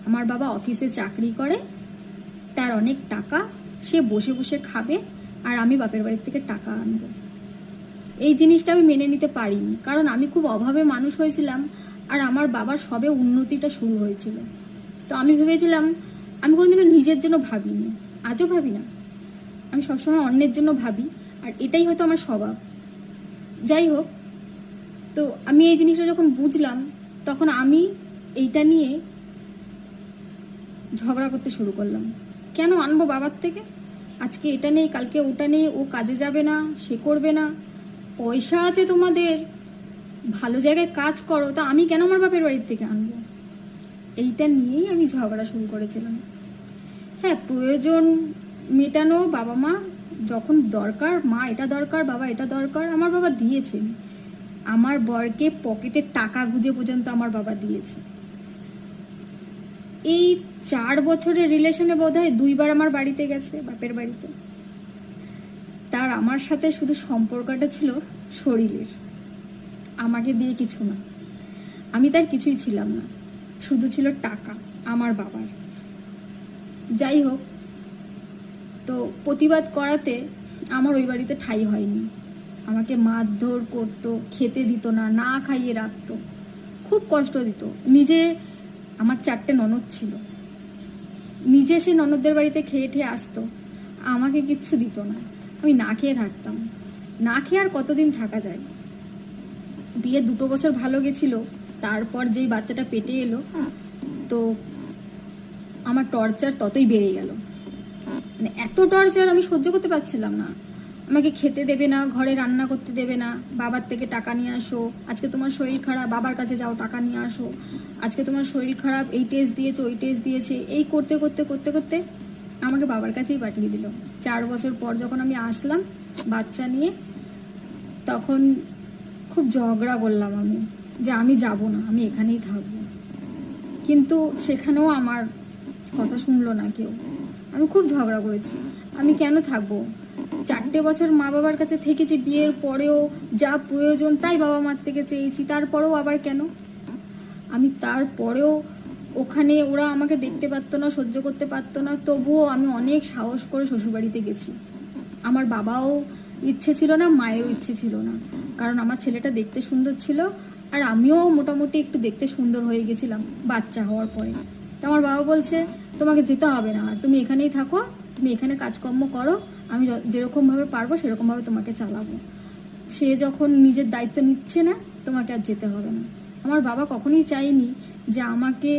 আমার বাবা অফিসে চাকরি করে, তার অনেক টাকা, সে বসে বসে খাবে আর আমি বাপের বাড়ির থেকে টাকা আনবো। এই জিনিসটা আমি মেনে নিতে পারিনি, কারণ আমি খুব অভাবে মানুষ হয়েছিলাম আর আমার বাবার সবে উন্নতিটা শুরু হয়েছিল। তো আমি ভেবেছিলাম, আমি কোনোদিনও নিজের জন্য ভাবিনি, আজও ভাবি না, আমি সবসময় অন্যের জন্য ভাবি, আর এটাই হয়তো আমার স্বভাব। যাই হোক, তো আমি এই জিনিসটা যখন বুঝলাম তখন আমি এইটা নিয়ে ঝগড়া করতে শুরু করলাম। কেন আনবো বাবার থেকে? আজকে এটা নেই, কালকে ওটা নেই, ও কাজে যাবে না, সে করবে না, পয়সা আছে তোমাদের, ভালো জায়গায় কাজ করো, তা আমি কেন আমার বাপের বাড়ির থেকে আনবো? এইটা নিয়েই আমি ঝগড়া শুরু করেছিলাম। হ্যাঁ, প্রয়োজন মেটানো বাবা মা যখন দরকার, মা এটা দরকার, বাবা এটা দরকার, আমার বাবা দিয়েছেন। আমার বরকে পকেটে টাকা গুঁজে পর্যন্ত আমার বাবা দিয়েছে। এই 4 বছরের রিলেশনে বোধহয় 2বার আমার বাড়িতে গেছে, বাপের বাড়িতে। তার আমার সাথে শুধু সম্পর্কটা ছিল শরীরের, আমাকে দিয়ে কিছু না। আমি তার কিছুই ছিলাম না, শুধু ছিল টাকা আমার বাবার। যাই হোক, তো প্রতিবাদ করাতে আমার ওই বাড়িতে ঠাঁই হয়নি। আমাকে মারধর করতো, খেতে দিত না, না খাইয়ে রাখতো, খুব কষ্ট দিত। নিজে, আমার 4টে ননদ ছিল, নিজে সে ননদদের বাড়িতে খেয়ে ঠেয়ে আসতো, আমাকে কিচ্ছু দিত না। আমি না খেয়ে থাকতাম। না খেয়ে আর কতদিন থাকা যায়? বিয়ে 2 বছর ভালো গেছিল, তারপর যেই বাচ্চাটা পেটে এলো, তো আমার টর্চার ততই বেড়ে গেল। মানে এত টর্চার আমি সহ্য করতে পারছিলাম না। আমাকে খেতে দেবে না, ঘরে রান্না করতে দেবে না, বাবার থেকে টাকা নিয়ে আসো, আজকে তোমার শরীর খারাপ, বাবার কাছে যাও টাকা নিয়ে আসো, আজকে তোমার শরীর খারাপ, এই টেস্ট দিয়েছে, ওই টেস্ট দিয়েছে, এই করতে করতে করতে করতে আমাকে বাবার কাছেই পাঠিয়ে দিল। 4 বছর পর যখন আমি আসলাম বাচ্চা নিয়ে, তখন খুব ঝগড়া করলাম আমি, যে আমি যাব না, আমি এখানেই থাকবো। কিন্তু সেখানেও আমার কথা শুনলো না কেউ। আমি খুব ঝগড়া করেছি, আমি কেন থাকবো? 4টে বছর মা বাবার কাছে থেকেছি, বিয়ের পরেও যা প্রয়োজন তাই বাবা মার থেকে চেয়েছি, তারপরেও আবার কেন? আমি তারপরেও ওখানে ওরা আমাকে দেখতে পারতো না, সহ্য করতে পারতো না, তবুও আমি অনেক সাহস করে শ্বশুরবাড়িতে গেছি। আমার বাবাও ইচ্ছে ছিল না, মায়েরও ইচ্ছে ছিল না, কারণ আমার ছেলেটা দেখতে সুন্দর ছিল আর আমিও মোটামুটি একটু দেখতে সুন্দর হয়ে গেছিলাম বাচ্চা হওয়ার পরে। তো আমার বাবা বলছে, তোমাকে যেতে হবে না, আর তুমি এখানেই থাকো, তুমি এখানে কাজকর্ম করো, আমি যেরকমভাবে পারবো সেরকমভাবে তোমাকে চালাবো। সে যখন নিজের দায়িত্ব নিচ্ছে না, তোমাকে আর যেতে হবে না। আমার বাবা কখনোই চায়নি যে আমাকে